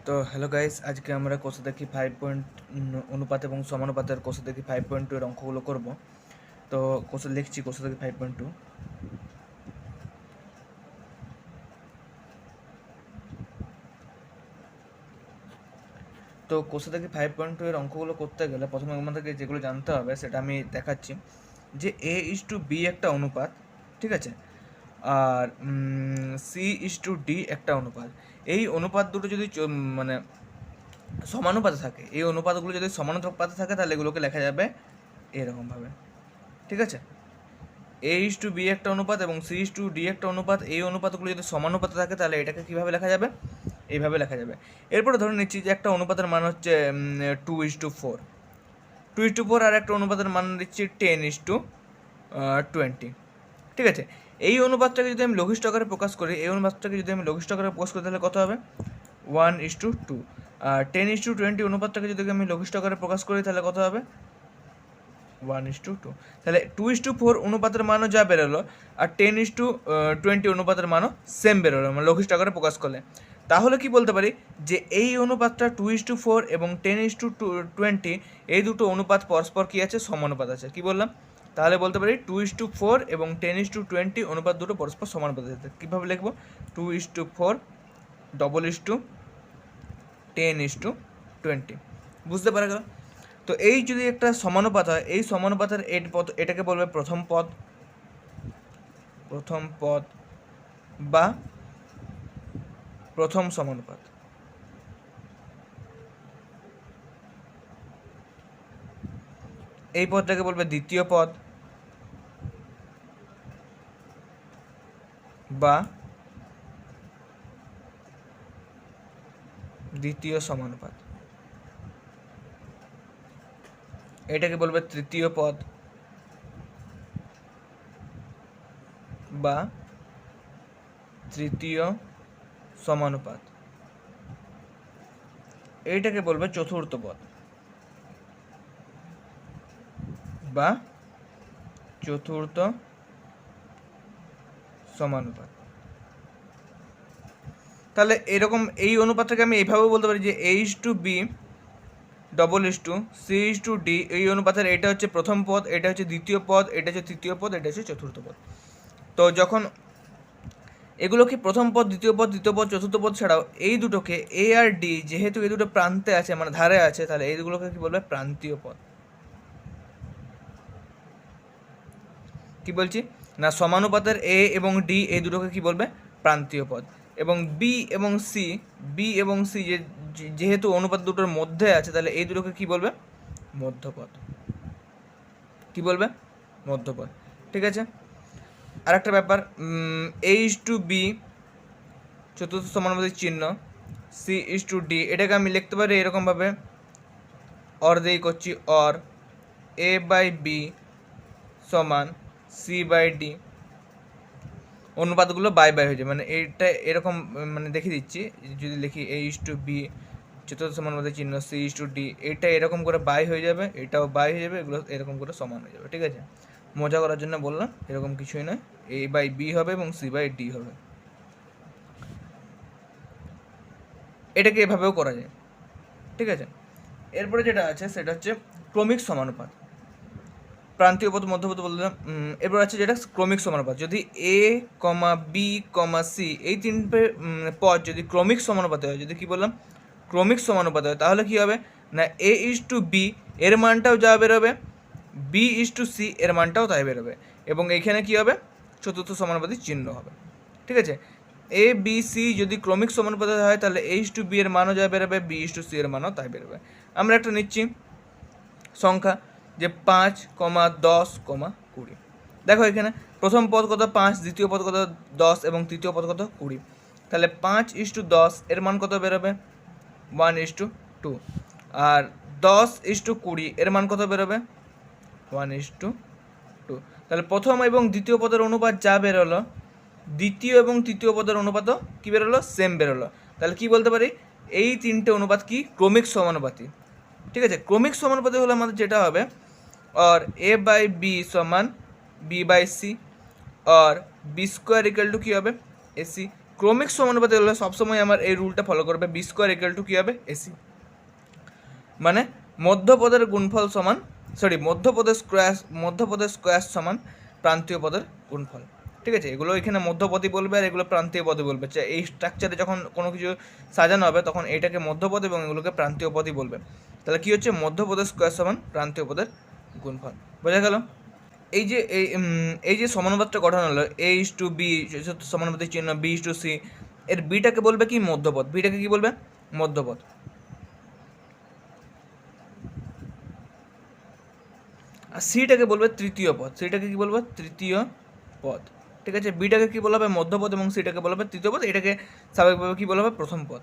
তো hello guys, আজকে আমরা কোষাদেখি 5 অনুপাত এবং সমানুপাতের কোষাদেখি 5.2 এর অঙ্কগুলো করব। তো লিখছি কোষাদেখি 5.2। তো কোষাদেখি 5.2 এর অঙ্কগুলো করতে গেলে প্রথমে আমাদেরকে যেগুলো জানতে হবে সেটা আমি দেখাচ্ছি। যে A/B একটা অনুপাত, ঠিক আছে, আর C/D একটা অনুপাত। এই অনুপাত দুটো যদি মানে সমানুপাতে থাকে, এই অনুপাতগুলো যদি সমানুপাতে থাকে তাহলে এগুলোকে লেখা যাবে এরকমভাবে, ঠিক আছে। A/B একটা অনুপাত এবং C/D একটা অনুপাত। এই অনুপাতগুলো যদি সমানুপাতে থাকে তাহলে এটাকে কীভাবে লেখা যাবে? এইভাবে লেখা যাবে। এরপরে ধরে নিচ্ছি যে একটা অনুপাতের মান হচ্ছে 2:4, 2:4, আর একটা অনুপাতের মান দিচ্ছি 10:20, ঠিক আছে। এই অনুপাতটাকে যদি আমি লঘিষ্ঠ আকারে প্রকাশ করি, তাহলে কত হবে? 1:2। আর 10:20 অনুপাতটাকে যদি আমি লঘিষ্ঠ আকারে প্রকাশ করি তাহলে কত হবে? 1:2। তাহলে 2:4 অনুপাতের মানও যা বেরোলো, আর 10:20 অনুপাতের মানও সেম বেরোলো, মানে লঘিষ্ঠ আকারে প্রকাশ করলে। তাহলে কি বলতে পারি যে এই অনুপাতটা 2:4 এবং 10:20 এই দুটো অনুপাত পরস্পর কি আছে? সমানুপাত আছে। কি বললাম? তাহলে বলতে পারি 2:4 এবং 10:20 অনুপাত দুটো পরস্পর সমানুপাত আছে। কীভাবে লিখবো? 2:4 10:20। বুঝতে পারা গেল? তো এই যদি একটা সমানুপাত হয়, এই সমানুপাতের এটাকে বলবে প্রথম পদ বা প্রথম সমানুপাত। এই পদটাকে বলবে দ্বিতীয় পদ বা দ্বিতীয় সমানুপাত। এটাকে বলবে তৃতীয় পদ বা তৃতীয় সমানুপাত। এইটাকে বলবে চতুর্থ পদ বা চতুর্থ সমানুপাত। তাহলে এরকম এই অনুপাতটাকে আমি এইভাবে বলতে পারি যে A/B C/D এই অনুপাতের এটা হচ্ছে প্রথম পদ, এটা হচ্ছে দ্বিতীয় পদ, এটা হচ্ছে তৃতীয় পদ, এটা হচ্ছে চতুর্থ পদ। তো যখন এগুলোকে প্রথম পদ, দ্বিতীয় পদ, তৃতীয় পদ, চতুর্থ পদ ছাড়াও এই দুটোকে A আর D যেহেতু এই দুটো প্রান্তে আছে, মানে ধারে আছে, তাহলে এইগুলোকে কি বলবে? প্রান্তীয় পদ। কি বলছি না, সমানুপাতের A এবং D এই দুটোকে কি বলবে? প্রান্তীয় পদ। এবং B এবং C যেহেতু অনুপাত দুটোর মধ্যে আছে, তাহলে এই দুটোকে কি বলবে? মধ্যপদ। কি বলবে? মধ্যপদ, ঠিক আছে। আর একটা ব্যাপার, A/B চতুর্থ সমানুপাতিক চিহ্ন, C/D এটাকে আমি লিখতে পারি এরকমভাবে, অর দিয়ে করছি, অর A/B সমান C/D। অনুপাতগুলো বাই হয়ে যায়, মানে এইটা এরকম, মানে দেখিয়ে দিচ্ছি। যদি লিখি A/B চতুর্থ সমানুপাতিক চিহ্ন C/D, এটা এরকম করে বাই হয়ে যাবে, এটাও বাই হয়ে যাবে, এগুলো এরকম করে সমান হয়ে যাবে, ঠিক আছে। মজা করার জন্য বললাম, এরকম কিছুই নয়। A/B হবে এবং C/D হবে। এটাকে এভাবেও করা যায়, ঠিক আছে। এরপরে যেটা আছে সেটা হচ্ছে ক্রমিক সমানুপাত। প্রান্তীয় পদ, মধ্যপদ বললাম। এরপর আছে যেটা ক্রমিক সমানুপাত। যদি A, B, C এই তিনটে পদ যদি ক্রমিক সমানুপাতে হয়, যদি কি বললাম? ক্রমিক সমানুপাতে হয়, তাহলে কি হবে না A/B এর মানটাও যা বেরোবে, B/C এর মানটাও তাই বেরোবে, এবং এইখানে কি হবে? চতুর্থ সমানুপাতিক চিহ্ন হবে, ঠিক আছে। A, B, C যদি ক্রমিক সমানুপাতে হয় তাহলে A/B এর মানও যা বেরোবে, B/C এর মানও তাই বেরোবে। আমরা একটা নিচ্ছি সংখ্যা, যে 5, 10, 20। দেখো এখানে প্রথম পদ কত? 5, দ্বিতীয় পদ কত? 10 এবং তৃতীয় পদ কত? 20। তাহলে 5:10 এর মান কত বেরোবে? 1:2। আর 10:20 এর মান কত বেরোবে? 1:2। তাহলে প্রথম এবং দ্বিতীয় পদের অনুপাত যা বেরোলো, দ্বিতীয় এবং তৃতীয় পদের অনুপাতও কি বেরোলো? সেম বেরোলো। তাহলে কি বলতে পারি? এই তিনটে অনুপাত কি? ক্রমিক সমানুপাতি, ঠিক আছে। ক্রমিক সমানুপাতি হলে আমাদের যেটা হবে, और A/B সমান B/C, और B² = কি হবে? AC। ক্রমিক সমানুপাতি হলে সবসময় আমার এই রুলটা ফলো করবে, বি স্কোয়ার ইকুয়াল টু কী হবে, এসি, মানে মধ্যপদের গুণফল সমান, মধ্যপদের স্কোয়ার সমান প্রান্তীয় পদের গুণফল। ঠিক আছে, এগুলো এখানে মধ্যপদই বলবে আর এগুলো প্রান্তীয় পদই বলবে। এই স্ট্রাকচারে যখন কোনো কিছু সাজানো হবে তখন এইটাকে মধ্যপদ এবং এগুলোকে প্রান্তীয় পদই বলবে। তাহলে কী হচ্ছে, মধ্যপদের স্কোয়ার সমান প্রান্তীয় পদের গুণফল। বোঝা গেল? এই যে সমানুপাতটা গঠন হলো A/B সমানুপাতিক চিহ্ন B/C, এর বিটাকে বলবে কি, মধ্যপদ। বিটাকে কি বলবে, মধ্যপদ। আর সিটাকে বলবে তৃতীয় পদ। সিটাকে কি বলবো, তৃতীয় পদ। ঠিক আছে, বিটাকে কি বলা হবে, মধ্যপদ, এবং সিটাকে বলা হবে তৃতীয় পদ। এটাকে স্বাভাবিকভাবে কি বলা হবে, প্রথম পদ।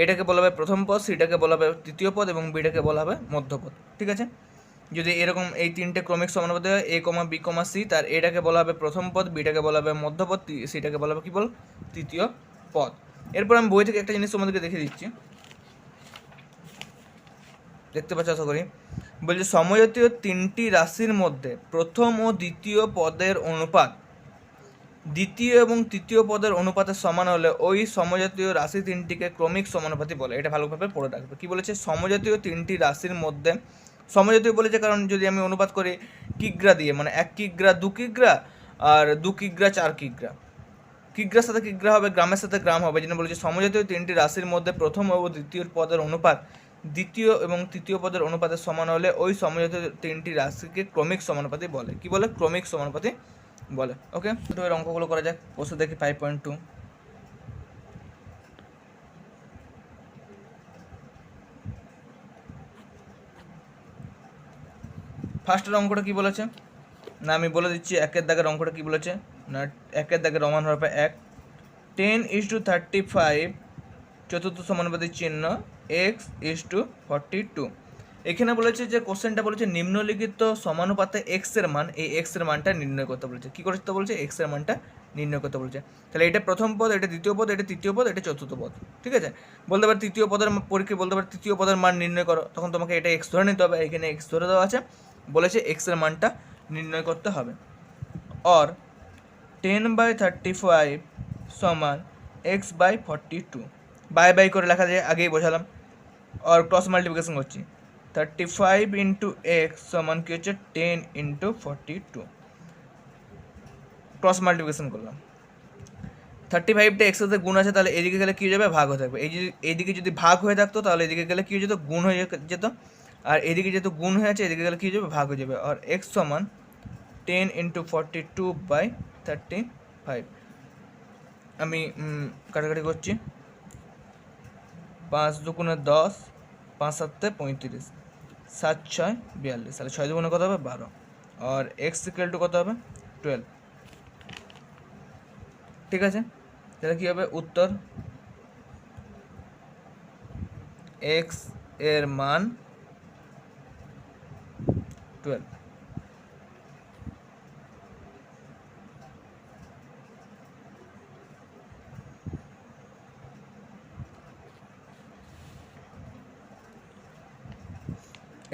এটাকে বলা হবে প্রথম পদ, সিটাকে বলা হবে তৃতীয় পদ এবং বিটাকে বলা হবে মধ্যপদ। ঠিক আছে, যদি এরকম এই তিনটে ক্রমিক সমানুপাতি হয় A, B, C, তার এটাকে বলা হবে প্রথম পদ, বিটাকে বলা হবে মধ্যপদ, সিটাকে বলা হবে কি বল, তৃতীয় পদ। এরপর আমি বই থেকে একটা জিনিস তোমাদেরকে দেখে দিচ্ছি, দেখতে পাচ্ছ আশা করি। বলছে সমজাতীয় তিনটি রাশির মধ্যে প্রথম ও দ্বিতীয় পদের অনুপাত দ্বিতীয় এবং তৃতীয় পদের অনুপাতের সমান হলে ওই সমজাতীয় রাশি তিনটিকে ক্রমিক সমানুপাতি বলে। এটা ভালোভাবে পড়ে রাখবে। কি বলেছে, সমজাতীয় তিনটি রাশির মধ্যে, সমজাতীয় বলেছে কারণ যদি আমি অনুপাত করি কিগ্রা দিয়ে, মানে 1 কিগ্রা 2 কিগ্রা আর 2 কিগ্রা 4 কিগ্রা, কিগ্রার সাথে কিগ্রা হবে, গ্রামের সাথে গ্রাম হবে। যেন বলেছে সমজাতীয় তিনটি রাশির মধ্যে প্রথম ও দ্বিতীয় পদের অনুপাত দ্বিতীয় এবং তৃতীয় পদের অনুপাতের সমান হলে ওই সমজাতীয় তিনটি রাশিকে ক্রমিক সমানুপাতি বলে। কি বলে, ক্রমিক সমানুপাতি বলে। ওকে, তো এর অঙ্কগুলো করা যাক। প্রশ্ন দেখি 5.2। ফার্স্টের অঙ্কটা কি বলেছে না, আমি বলে দিচ্ছি। একের দাগের অঙ্কটা কি বলেছে না, একের দাগের রমান হবে 1, 10:35 চতুর্থ সমানুপাতিক চিহ্ন x:42। এখানে বলেছে যে কোশ্চেনটা বলেছে নিম্নলিখিত সমানুপাতে x এর মান, এই x এর মানটা নির্ণয় করতে বলেছে। কি করতে বলছে, x এর মানটা নির্ণয় করতে বলছে। তাহলে এটা প্রথম পদ, এটা দ্বিতীয় পদ, এটা তৃতীয় পদ, এটা চতুর্থ পদ। ঠিক আছে, বলতে পারে তৃতীয় পদের পরীক্ষা, বলতে পারে তৃতীয় পদের মান নির্ণয় করো, তখন তোমাকে এটা x ধরে নিতে হবে। এখানে x ধরে দেওয়া আছে, বলেছে x এর মানটা নির্ণয় করতে হবে। और 10/35 সমান x/42, বাই করে লেখা যায়, আগেই বোঝালাম। আর ক্রস মাল্টিপ্লিকেশন করছি, 35 ইন্টু এক্স সমান কি হচ্ছে 10 ইন্টু 42, ক্রস মাল্টিপ্লিকেশন করলাম। 35টা এক্সের সাথে গুণ আছে, তাহলে এদিকে গেলে কী হয়ে যাবে, ভাগ হয়ে থাকবে। এইদিকে যদি ভাগ হয়ে থাকতো তাহলে এদিকে গেলে কী হয়ে যেত, গুণ হয়ে যেত। আর এদিকে যেহেতু গুণ হয়ে আছে, এদিকে গেলে কী হয়ে যাবে, ভাগ হয়ে যাবে। আর এক্স সমান 10 ইন্টু 42/35। আমি কাটাকাটি করছি, 5 দুগুণে 10, 5 7 35, 7 6 42, তাহলে 6 দুগুণে কত হবে, 12। আর এক্স ইকুয়াল টু কত হবে, 12। ঠিক আছে, তাহলে কী হবে উত্তর, এক্স এর মান 12।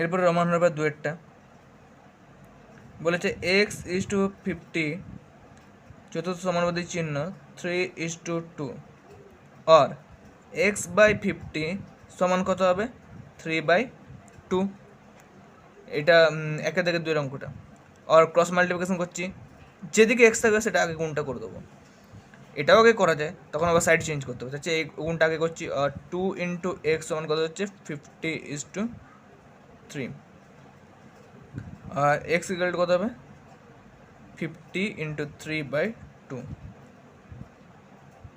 এরপরে রমান হবে 2-এরটা, বলেছে x:50 চতুর্থ সমানুপাতিক চিহ্ন 3:2, আর x/50 সমান কত হবে, 3/2। এটা একের থেকে 2-এর অঙ্কটা। আর ক্রস মাল্টিপ্লিকেশন করছি, যেদিকে এক্স থাকবে সেটা আগে গুণটা করে দেবো। এটাও আগে করা যায়, তখন আবার সাইড চেঞ্জ করতে হবে। হচ্ছে এই গুণটা আগে করছি, আর 2 ইন্টু এক্স সমান কত হচ্ছে 50:3, আর এক্স ইকুয়াল টু কত হবে 50 ইন্টু 3/2,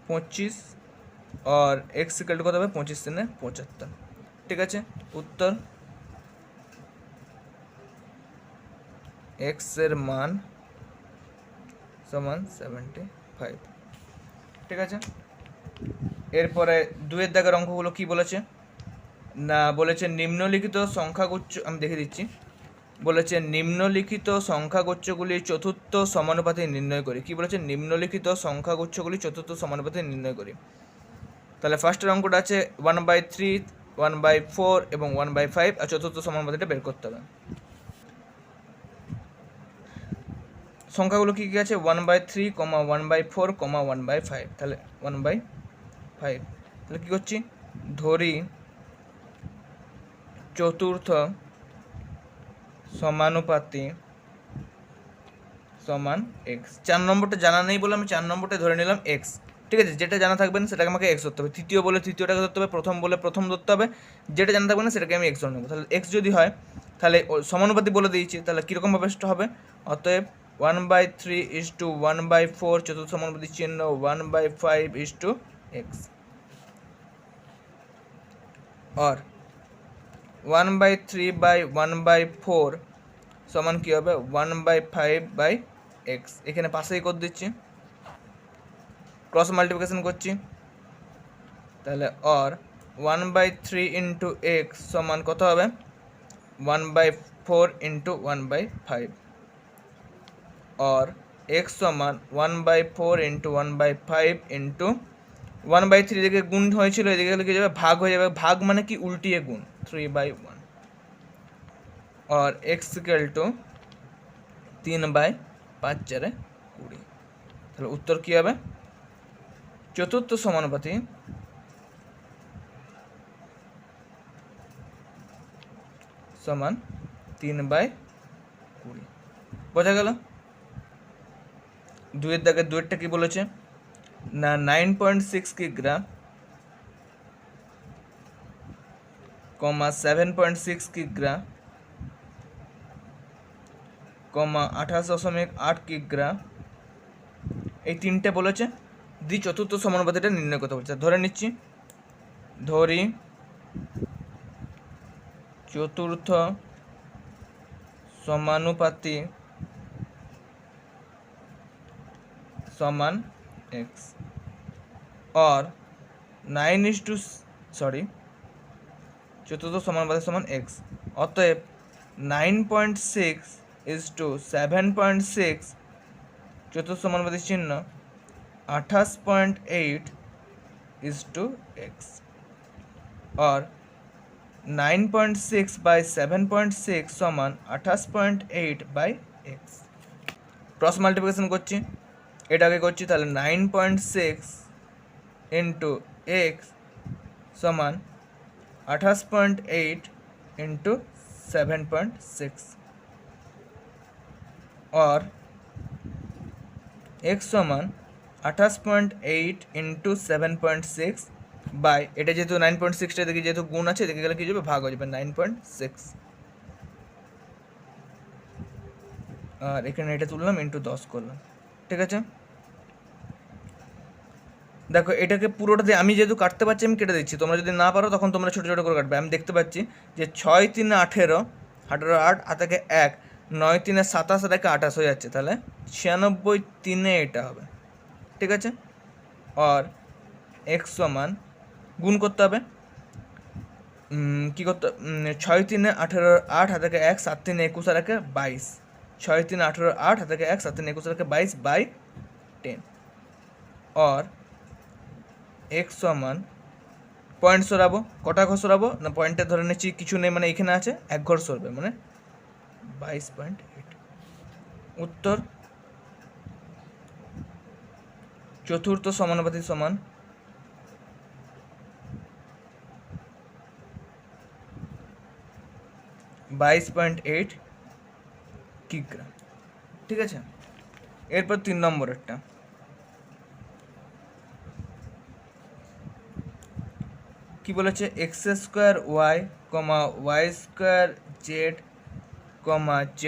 25। আর এক্স ইকুয়াল টু কত হবে 25 3 75। ঠিক আছে, উত্তর এক্স এর মান সমান 75। ঠিক আছে, এরপরে 2-এর দাগের অঙ্কগুলো কি বলেছে না, বলেছে নিম্নলিখিত সংখ্যাগুচ্ছ, আমি দেখে দিচ্ছি। বলেছে নিম্নলিখিত সংখ্যাগুচ্ছগুলির চতুর্থ সমানুপাতি নির্ণয় করি। কি বলেছে, নিম্নলিখিত সংখ্যাগুচ্ছগুলি চতুর্থ সমানুপাতি নির্ণয় করি। তাহলে ফার্স্টের অঙ্কটা আছে 1/3, 1/4 এবং 1/5, আর চতুর্থ সমানুপাতিটা বের করতে হবে। সংখ্যাগুলো কী কী আছে 1/3, 1/4, 1/5, তাহলে 1/5। তাহলে কী করছি, ধরি চতুর্থ সমানুপাতি সমান এক্স। 4 নম্বরটা জানা নেই বলে আমি 4 নম্বরটা ধরে নিলাম এক্স। ঠিক আছে, যেটা জানা থাকবে না সেটাকে আমাকে এক্স ধরতে হবে, তৃতীয় বলে তৃতীয়টাকে ধরতে হবে, প্রথম বলে প্রথম ধরতে হবে, যেটা জানা থাকবে না সেটাকে আমি এক্স ধরে নেবো। তাহলে এক্স যদি হয় তাহলে সমানুপাতি বলে দিয়েছি, তাহলে কীরকমভাবে সেটা হবে, অতএব 1/3 1/4 চতুর্থ সমানুপাতি চিহ্ন 1/5 এক্স, और 1/3/1/4 সমান কী হবে 1/5/x। এখানে পাশেই করে দিচ্ছি, ক্রস মাল্টিপ্লিকেশন করছি, তাহলে और 1/3 ইন্টু এক্স সমান কত হবে 1/4 ইন্টু 1/5, और এক্স সমান 1/4 ইন্টু 1/5 ইন্টু 1/3 এদিকে গুণ হয়েছিল, এদিকে গেলে কী যাবে ভাগ হয়ে যাবে, ভাগ মানে কি উল্টিয়ে গুণ 3/1, और एक्स इक्वल टू 3/5/4 তাহলে উত্তর কী হবে, চতুর্থ সমানুপাতি সমান 3/20। বোঝা গেল? দুয়ের দাগে দুয়েরটা কি বলেছে না 9.6 কিগ্রা, 7.6 কিগ্রা, 28.8 কিগ্রা, এই তিনটে বলেছে। চতুর্থ সমানুপাতিটা নির্ণয় করতে বলছে। ধরে নিচ্ছি, ধরি চতুর্থ সমানুপাতি সমান এক্স, और চতুর্থ সমানুপাতি সমান এক্স, অতএব 9.6:7.6 চতুর্থ সমানুপাতি চিহ্ন 28.8:x, और 9.6/7.6 সমান 28.8/x। ক্রস মাল্টিপ্লিকেশন করছি, এটাকে করছি, তাহলে 9.6 ইন্টু এক্স সমান 28.8 ইন্টু 7.6, और एक्स समान 28.8 ইন্টু 7.6 বাই, এটা যেহেতু 9.6টা দিকে যেহেতু গুণ আছে, এদিকে গেলে কী যাবে ভাগ হয়ে যাবে 9.6, আর এখানে এটা তুললাম ইন্টু 10 করলাম। ঠিক আছে, দেখো এটাকে পুরোটা আমি যেহেতু কাটতে পারছি আমি কেটে দিচ্ছি, তোমরা যদি না পারো তখন তোমরা ছোটো ছোটো করে কাটবে। আমি দেখতে পাচ্ছি যে 6 3 18, 18 8 থেকে 1, 9 3 27 থেকে 28 হয়ে যাচ্ছে, তাহলে 96 3 এটা হবে। ঠিক আছে, আর এক্স সমান গুণ করতে হবে, কী করতে 6 3 18 8 থেকে 1, 7 3 21 থেকে 22, 6 3 18 8 থেকে 1, 7 3 21 থেকে 22/10, और এক্স সমান পয়েন্ট সরাবো, কটা ঘর সরাবো না পয়েন্টে ধরে নিচ্ছি কিছু নেই, মানে এখানে আছে এক ঘর সরবে, মানে 22.8। উত্তর চতুর্থ সমানুপাতি সমান 22.8 কিগ্রা। ঠিক আছে, এরপর 3 নম্বরেরটা, কি বলেছে x² y, y² z, z²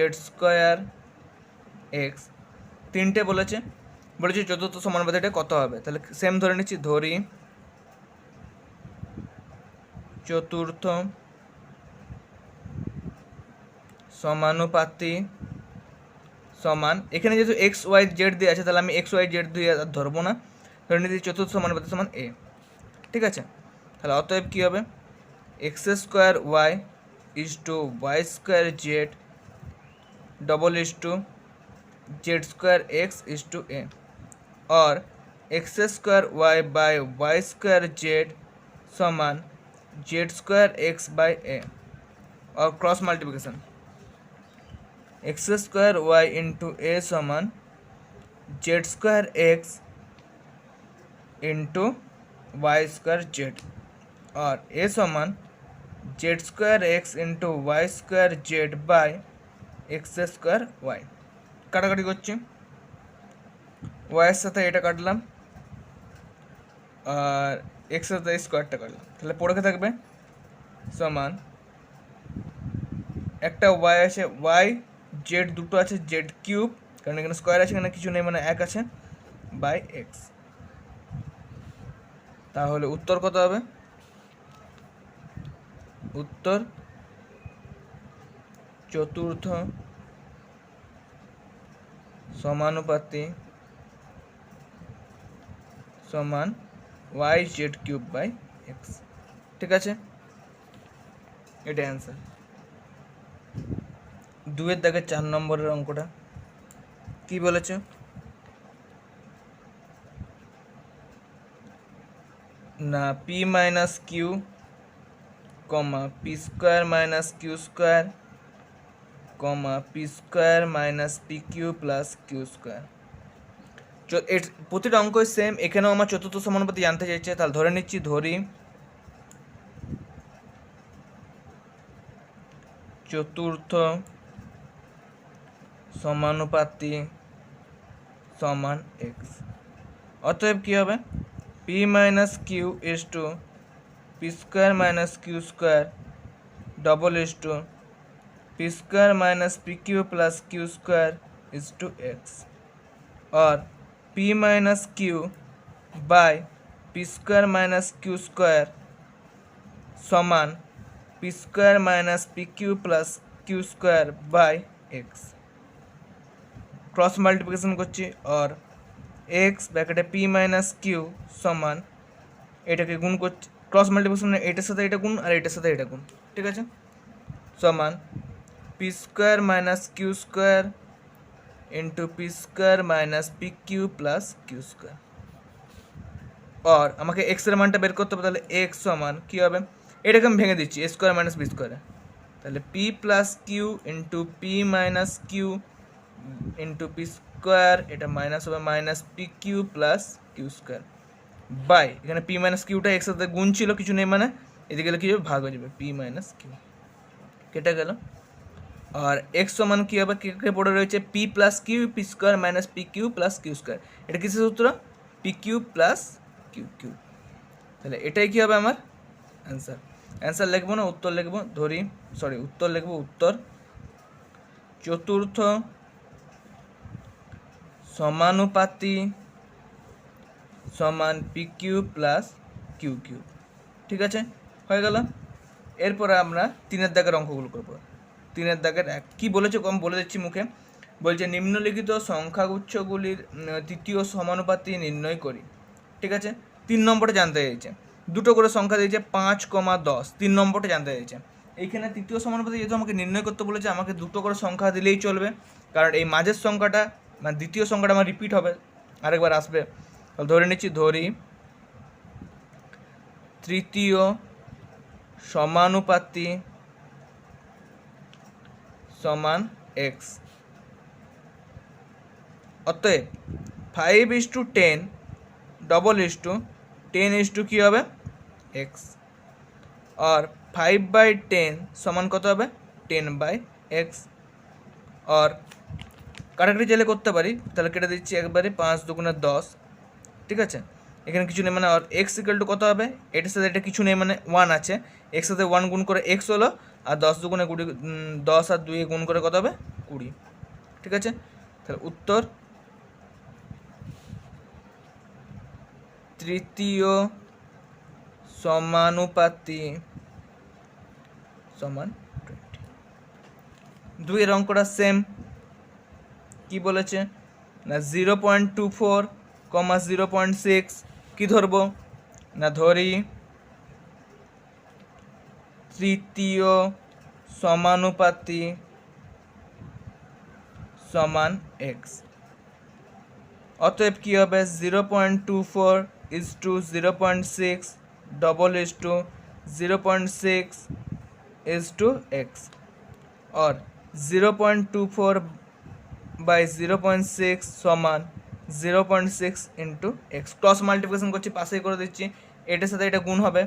x, তিনটে বলেছে চতুর্থ সমানুপাতিটা কত হবে। তাহলে সেম ধরে নিচ্ছি, ধরি চতুর্থ সমানুপাতি সমান, এখানে যেহেতু এক্স ওয়াই জেড দিয়ে আছে তাহলে আমি এক্স ওয়াই জেড দিয়ে আর ধরবো না, ধরে নিচ্ছি চতুর্থ সমানুপাতি সমান এ। ঠিক আছে, তাহলে অতএব কী হবে x² y y² z z² x a, और x² y bye y² z समान z² x बाय a, और cross multiplication x square y into a समान z square x into y square z और ए समान z square x into y square z by x square y. কাটাকাটি করছি, ওয়াইয়ের সাথে এটা কাটলাম আর এক্সের সাথে স্কোয়ারটা কাটলাম, তাহলে পড়ে থাকবে সমান একটা ওয়াই আছে ওয়াই, জেড দুটো আছে জেড কিউব, কারণ এখানে স্কোয়ার আছে এখানে কিছু নেই মানে এক আছে, বাই এক্স। তাহলে উত্তর কত হবে? উত্তর চতুর্থ সমানুপাতি সমান y z cube by x. ঠিক আছে, এটা অ্যান্সার। 2 দাগের 4 নম্বরের অঙ্কটা কি বলেছে? না p minus q comma p square minus q square comma p square minus p q plus q square. প্রতিটা অঙ্কই সেম, এখানেও আমার চতুর্থ সমানুপাতি জানতে চাইছে, তাহলে ধরে নিচ্ছি, ধরি চতুর্থ সমানুপাতি সমান এক্স। অতএব কী হবে? P minus q is to p square minus q square double is to p square minus p q plus q square is to x, और p minus q by p square minus q square समान p square minus p q plus q square by x. Cross multiplication করছি और x ব্র্যাকেটে p minus Q সমান এটাকে গুণ করছি, cross multiplication এটার সাথে এটা গুণ আর এটার সাথে এটা গুণ, ঠিক আছে, সমান p square minus q square into p square minus p q plus q square. और আমাকে এক্স এর মানটা বের করতে হবে, তাহলে এক্স সমান কী হবে? এটাকে আমি ভেঙে দিচ্ছি, এ স্কোয়ার মাইনাস বি স্কোয়ারে, তাহলে p plus q into p minus q into p square, এটা মাইনাস হবে minus p q plus q square by, এখানে পি মাইনাস কিউটা এক্স সাথে গুণ ছিল, কিছু নেই মানে এদিকে গেলে কী হবে? ভাগ হয়ে যাবে, পি মাইনাস কিউ কেটে গেল। और एक्स समान की হবে কে পড়ে রয়েছে p plus q p square minus p q plus q square, এটা কিসের সূত্র? P q plus q q. তাহলে এটাই কি হবে আমার অ্যান্সার? অ্যান্সার লিখবো না উত্তর লিখবো, ধরি সরি উত্তর লিখবো, উত্তর চতুর্থ সমানুপাতি সমান p q plus q q. ঠিক আছে, হয়ে গেল। এরপরে আমরা 3 দাগের অঙ্কগুলো করবো। 3 দাগের এক কী বলেছে কম বলে দিচ্ছি মুখে, বলছে নিম্নলিখিত সংখ্যাগুচ্ছগুলির তৃতীয় সমানুপাতি নির্ণয় করি। ঠিক আছে, 3 নম্বরটা জানতে চাইছে, দুটো করে সংখ্যা দিয়েছে 5,10, 3 নম্বরটা জানতে চাইছে। এইখানে তৃতীয় সমানুপাতি যেহেতু আমাকে নির্ণয় করতে বলেছে, আমাকে দুটো করে সংখ্যা দিলেই চলবে, কারণ এই মাঝের সংখ্যাটা মানে দ্বিতীয় সংখ্যাটা আমার রিপিট হবে, আরেকবার আসবে। ধরে নিচ্ছি, ধরি তৃতীয় সমানুপাতি সমান এক্স। অতএব 5:10 डबल इज टू 10 কী হবে? এক্স। আর 5/10 সমান কত হবে? 10/x। আর কাটাকাটি চাইলে করতে পারি, তাহলে কেটে দিচ্ছি একবারে, 5 দুগুণে 10। ঠিক আছে, এখানে কিছু নেই মানে, আর এক্স ইকুয়াল টু কত হবে? এটার সাথে এটা কিছু নেই মানে 1 আছে, এক্স সাথে 1 গুণ করে এক্স হলো, আর 10 দুগুণে 20, 10 আর 2 গুণ করে কত হবে? 20। ঠিক আছে, তাহলে উত্তর তৃতীয় সমানুপাতি সমান 20। 2 এর অঙ্কটা সেম, কি বলেছে না 0.24, 0.6 কি ধরবো না, ধরি তৃতীয় সমানুপাতি সমান এক্স। অতএব কী হবে? 0.24 is to 0.6 double is to 0.6 is to x। और 0.24 বাই 0.6 সমান 0.6 ইন্টু এক্স। ক্রস মাল্টিপ্লিকেশন করছি, পাশেই করে দিচ্ছি, এটার সাথে এটা গুণ হবে।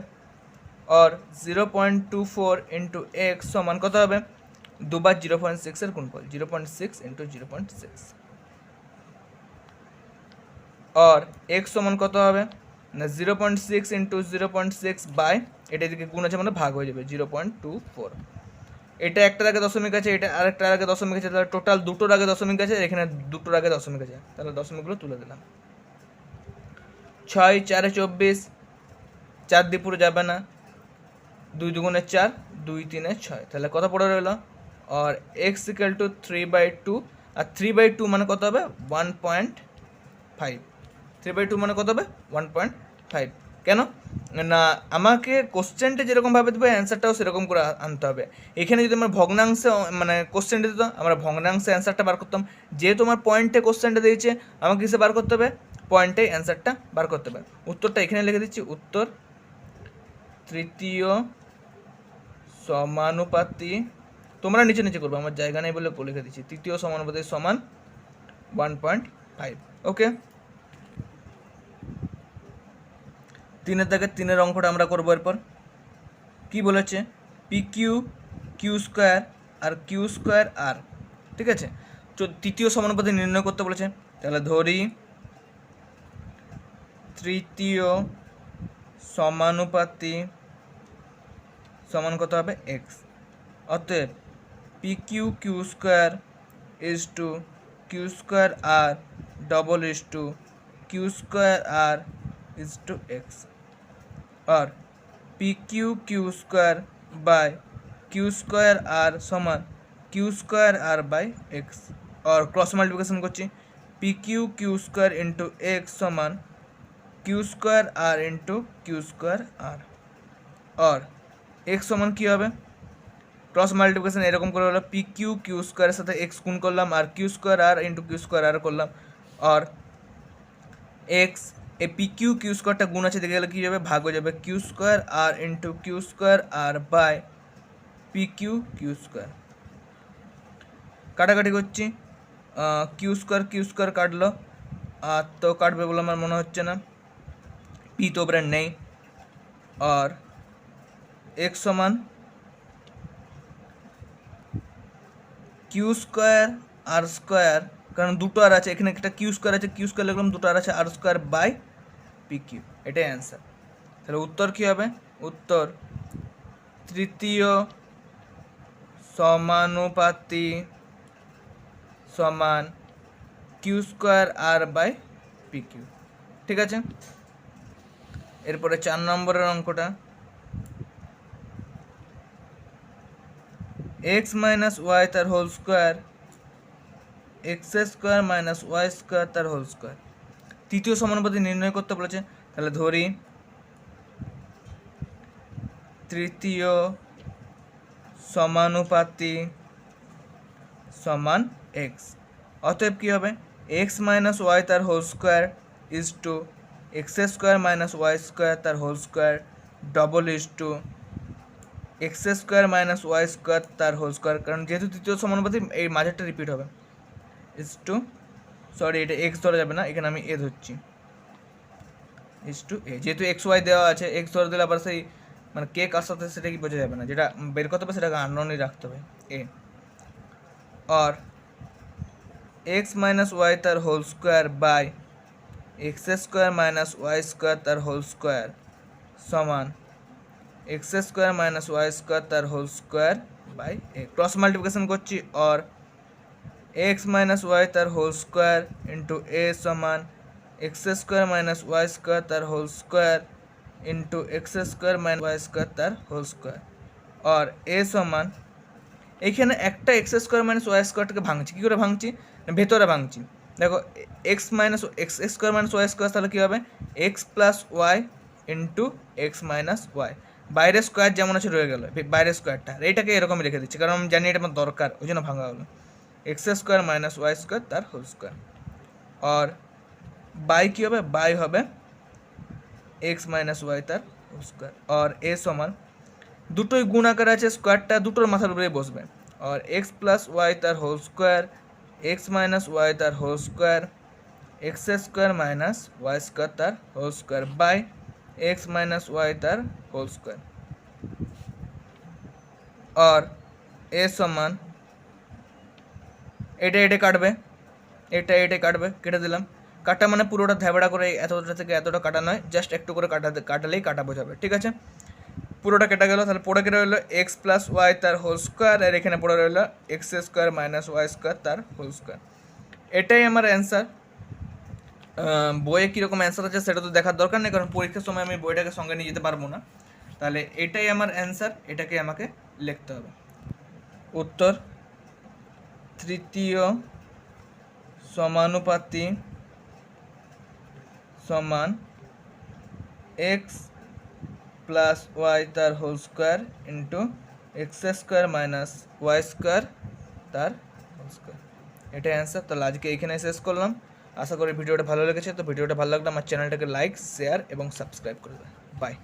আর 0.24 ইন্টু এক্স সমান কত হবে? দুবার 0.6-এর গুণফল, 0.6 ইন্টু 0.6। আর এক্স সমান কত হবে না 0.6 ইন্টু 0.6 বাই এটা এদিকে গুণ আছে মানে ভাগ হয়ে যাবে 0.24। এটা একটার আগে দশমিক আছে, এটা আরেকটার আগে দশমিক আছে, তাহলে টোটাল দুটোর আগে দশমিক আছে, এখানে দুটোর আগে দশমিক আছে, তাহলে দশমিকগুলো তুলে দিলাম। 6 4 24, 4 দিয়ে পুরো যাবে না, 2 দুগুণে 4, 2 3 6, তাহলে কত পড়ে রইল? আর এক্স ইকুয়াল টু 3/2, আর 3/2 মানে কত হবে? 1.5। 3/2 মানে কত হবে? 1.5। কেন না, আমাকে কোশ্চেনটা যেরকমভাবে দেবে অ্যান্সারটাও সেরকম করে আনতে হবে। এখানে যদি আমার ভগ্নাংশে মানে কোশ্চেনটা দিত, আমরা ভগ্নাংশে অ্যান্সারটা বার করতাম। যেহেতু আমার পয়েন্টে কোশ্চেনটা দিয়েছে, আমাকে কিসে বার করতে হবে? পয়েন্টে অ্যান্সারটা বার করতে হবে। উত্তরটা এখানে লিখে দিচ্ছি, উত্তর তৃতীয় সমানুপাতি, তোমরা নিচে নিচে করবে, আমার জায়গা নেই বলে লিখে দিচ্ছি, তৃতীয় সমানুপাতি সমান 1.5। ওকে, 3-এর দাগে 3-এর অঙ্কটা আমরা করবো। এরপর কি বলেছে? পি কিউ কিউ স্কোয়ার আর কিউ স্কোয়ার আর, ঠিক আছে, তৃতীয় সমানুপাতি নির্ণয় করতে বলেছে। তাহলে ধরি তৃতীয় সমানুপাতি সমান কত হবে? এক্স। অতএব p q q square is to q square r double is to q square r is to x. और p q square by q square r समान q square r by x. और cross multiplication करছি, p q square into x समान q square r into q square r. और x समान কী হবে? Cross multiplication এরকম করে হলো, পি কিউ স্কোয়ারের সাথে এক্স গুণ করলাম, আর Q square r into q square আর করলাম। আর এক্স এই পি কিউ স্কোয়ারটা গুণ আছে, দেখে গেলে কী যাবে? ভাগ হয়ে যাবে, q square r into q square R by p q square. কাটাকাটি করছি, কিউ স্কোয়ার কাটলো, আর তো কাটবে বলে আমার মনে হচ্ছে না, পি তো ওপরে নেই। আর এক্স সমান কিউ স্কোয়ার আর স্কোয়ার, কারণ দুটো আর আছে, এখানে একটা কিউ স্কোয়ার আছে, কিউ স্কোয়ার লিখলাম, দুটো আর আছে, r square by p q, এটাই অ্যান্সার। তাহলে উত্তর কী হবে? উত্তর তৃতীয় সমানুপাতি সমান q square R by p q. ঠিক আছে, এরপরে 4 নম্বরের অঙ্কটা, এক্স মাইনাস ওয়াই তার whole square x square minus y square তার হোল স্কোয়ার, তৃতীয় সমানুপাতি নির্ণয় করতে বলেছে। তাহলে ধরি তৃতীয় সমানুপাতি সমান এক্স। অতএব কী হবে? এক্স মাইনাস ওয়াই তার whole square is to x square minus y square তার whole square double is to x square minus y square তার হোল স্কোয়ার, কারণ যেহেতু তৃতীয় সমানুপাতি এই মাঝেরটা রিপিট হবে, ইজ টু, সরি এটা এক্স ধরা যাবে না, এখানে আমি এ ধরছি, ইজ টু এ, যেহেতু এক্স ওয়াই দেওয়া আছে, এক্স ধরে দিলে আবার সেই মানে কে কার সাথে সেটা কি বোঝা যাবে না, যেটা বের করতে হবে সেটাকে আননোনই রাখতে হবে এ। और एक्स माइनस वाई तार whole square by x square minus y square तार होल स्क्वायर समान x square minus y square तार whole square by a. Cross multiplication करছি, और एक्स माइनस वाई तार होल स्क्वायर इंटू ए समान x square minus y square तार whole square into x square minus y square तार whole square. और a समान এইখানে একটা এক্স স্কোয়ার মাইনাস ওয়াই স্কোয়ারটাকে ভাঙছি, কী করে ভাঙছি? ভেতরে ভাঙছি। দেখো x square minus y square, তাহলে কী হবে? X plus y into x minus y, বাইরের স্কোয়ার যেমন আছে রয়ে গেল, বাইরের স্কোয়ারটা, এইটাকে এরকমই রেখে দিচ্ছি, কারণ আমি জানি এটা আমার দরকার, ওই জন্য ভাঙা হলো। X square minus y square তার হোল স্কোয়ার। আর বাই কী হবে? বাই হবে এক্স মাইনাস ওয়াই তার হোল স্কোয়ার। আর এ সমান দুটোই গুণ আকার আছে, স্কোয়ারটা দুটোর মাথার উপরেই বসবে, और एक्स प्लस वाई तार whole square, x minus y तार whole square, x square minus y square तार whole square by x minus y तार होल स्क्वायर। और এ সমান এটা এটা কাটবে, এটা এটা কাটবে, কেটে দিলাম। কাটা মানে পুরোটা ধ্যাবড়া করে এতটা থেকে এতটা কাটা নয়, জাস্ট একটু করে কাটালেই কাটা বোঝাবে, ঠিক আছে। পুরোটা কেটে গেল, তাহলে পড়ে কেটে রইলো এক্স প্লাস ওয়াই তার হোল স্কোয়ার, আর এখানে পড়ে রইলো x square minus y square তার হোল স্কোয়ার। এটাই আমার অ্যান্সার। বইয়ে কীরকম অ্যান্সার আছে সেটা তো দেখার দরকার নেই, কারণ পরীক্ষার সময় আমি বইটাকে সঙ্গে নিয়ে যেতে পারবো না। তাহলে এটাই আমার অ্যান্সার, এটাকে আমাকে লিখতে হবে। উত্তর তৃতীয় সমানুপাতি সমান এক্স প্লাস ওয়াই তার whole square into x square minus y square তার হোল স্কোয়ার, এটাই অ্যান্সার। তাহলে আজকে এইখানে শেষ করলাম। আশা করি ভিডিওটা ভালো লেগেছে। তো ভিডিওটা ভালো লাগলে আমার চ্যানেলটাকে লাইক, শেয়ার এবং সাবস্ক্রাইব করে দেবেন। বাই।